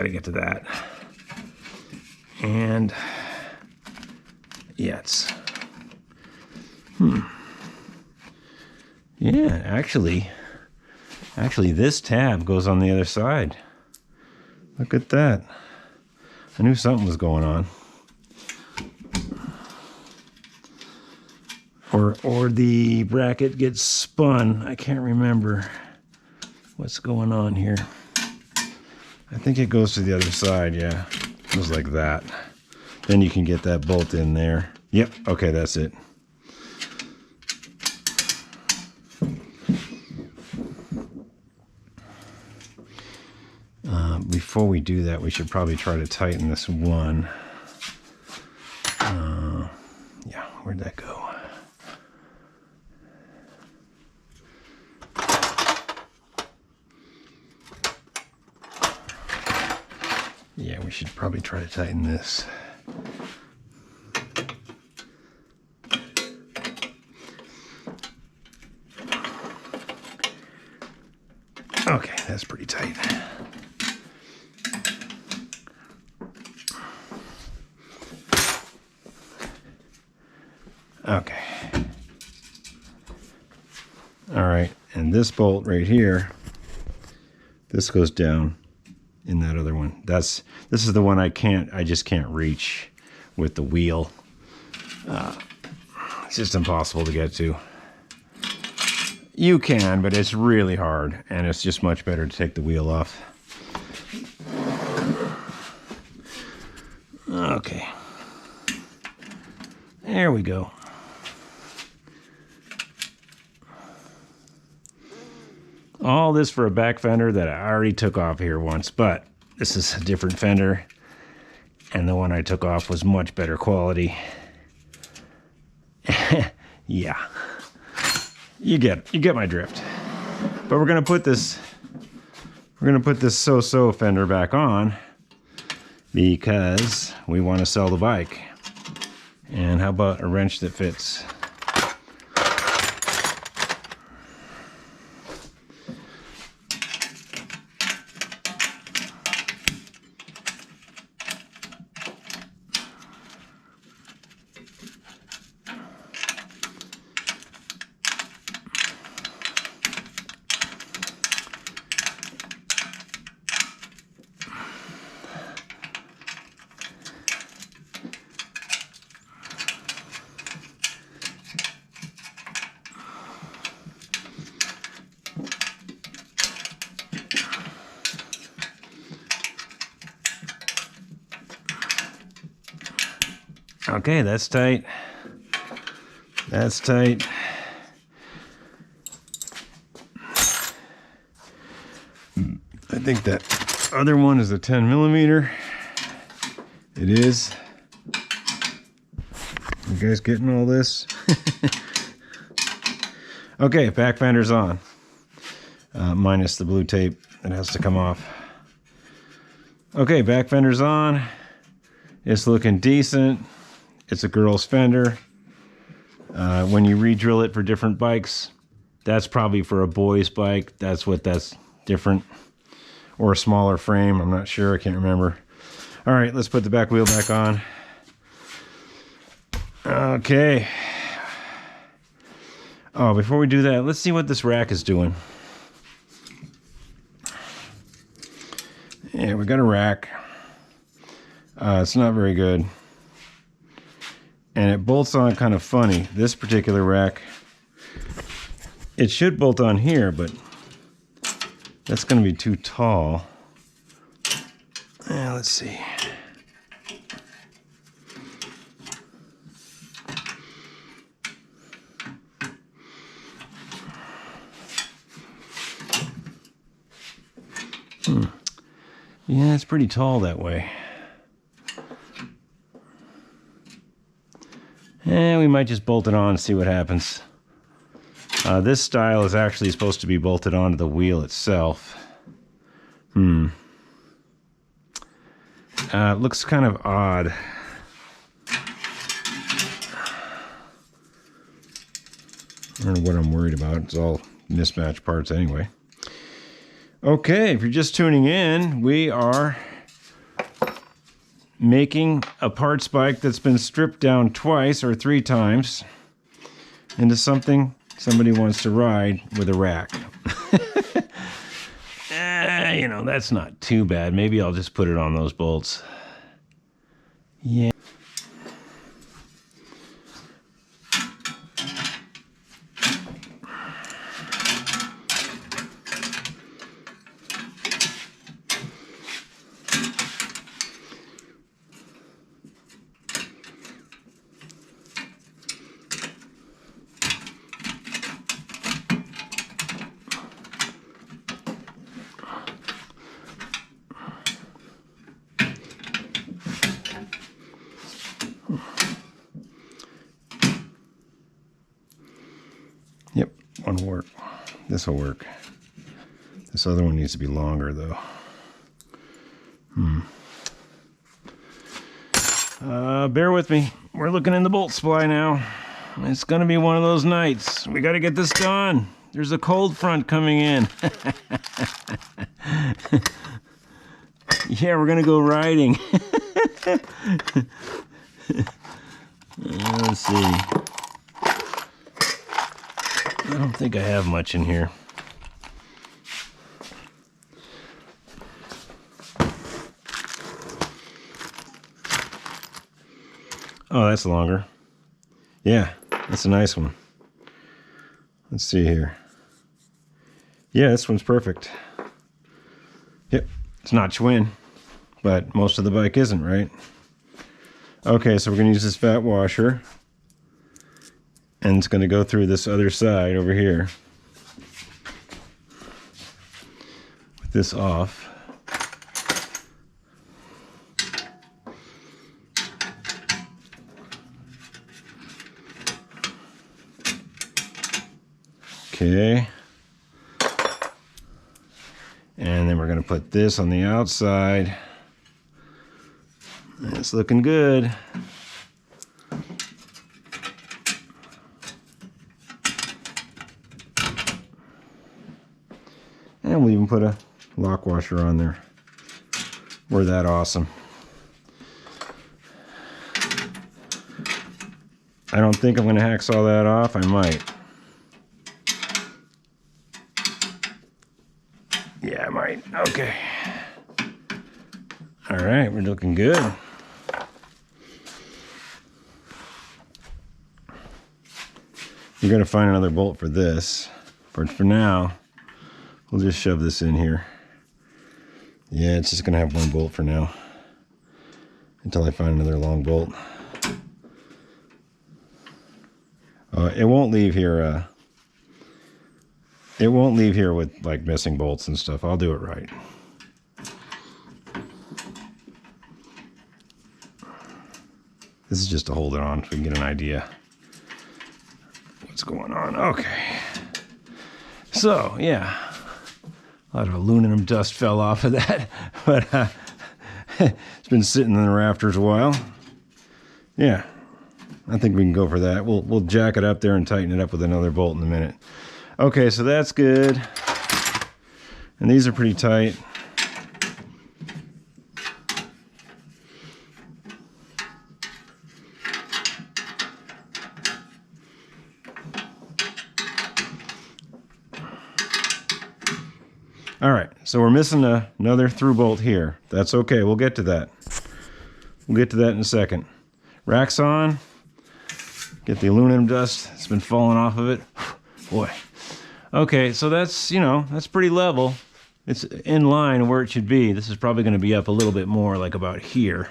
Gotta get to that. And yeah, it's yeah, actually this tab goes on the other side. Look at that. I knew something was going on. Or the bracket gets spun. I can't remember what's going on here. I think it goes to the other side, yeah. It goes like that. Then you can get that bolt in there. Yep, okay, that's it. Before we do that, we should probably try to tighten this one. Yeah, where'd that go? Yeah, we should probably try to tighten this. Okay, that's pretty tight. Okay. All right, and this bolt right here, this goes down in that other one. This is the one I just can't reach with the wheel. It's just impossible to get to. You can, but it's really hard, and it's just much better to take the wheel off. Okay. There we go. All this for a back fender that I already took off here once, but this is a different fender, and the one I took off was much better quality. Yeah. You get my drift. But we're gonna put this so-so fender back on because we want to sell the bike. And how about a wrench that fits? Okay, that's tight. That's tight. I think that other one is a 10 millimeter. It is. You guys getting all this? Okay, back fender's on. Minus the blue tape that has to come off. Okay, back fender's on. It's looking decent. It's a girl's fender. When you re-drill it for different bikes, that's probably for a boy's bike. That's different. Or a smaller frame, I'm not sure, I can't remember. All right, let's put the back wheel back on. Okay. Oh, before we do that, let's see what this rack is doing. Yeah, we got a rack. It's not very good. And it bolts on kind of funny. This particular rack, it should bolt on here, but that's going to be too tall. Yeah, let's see. Yeah, it's pretty tall that way. And we might just bolt it on and see what happens. This style is actually supposed to be bolted onto the wheel itself. It looks kind of odd. I don't know what I'm worried about. It's all mismatched parts anyway. Okay, if you're just tuning in, we are making a parts bike that's been stripped down twice or 3 times into something somebody wants to ride with a rack. You know, that's not too bad. Maybe I'll just put it on those bolts. Yeah. Yep, one will work. This will work. This other one needs to be longer, though. Bear with me. We're looking in the bolt supply now. It's gonna be one of those nights. We gotta get this done. There's a cold front coming in. Yeah, we're gonna go riding. Let's see. I don't think I have much in here. Oh, that's longer. Yeah, that's a nice one. Let's see here. Yeah, this one's perfect. Yep, it's not Schwinn, but most of the bike isn't, right? Okay, so we're gonna use this fat washer, and it's gonna go through this other side over here. With this off. Okay. And then we're going to put this on the outside. It's looking good. And we'll even put a lock washer on there. We're that awesome. I don't think I'm going to hacksaw that off. I might. Yeah, I might. Okay. All right, we're looking good. You're going to find another bolt for this. But for now, we'll just shove this in here. Yeah, it's just going to have one bolt for now. Until I find another long bolt. It won't leave here. It won't leave here with like missing bolts and stuff. I'll do it right. This is just to hold it on so we can get an idea what's going on. Okay. So, yeah. A lot of aluminum dust fell off of that. But it's been sitting in the rafters a while. Yeah. I think we can go for that. We'll jack it up there and tighten it up with another bolt in a minute. Okay, so that's good. And these are pretty tight. All right, so we're missing another through bolt here. That's okay, we'll get to that. We'll get to that in a second. Rack's on. Get the aluminum dust. It's been falling off of it. Boy. Okay, so that's, you know, that's pretty level. It's in line where it should be. This is probably going to be up a little bit more, like about here.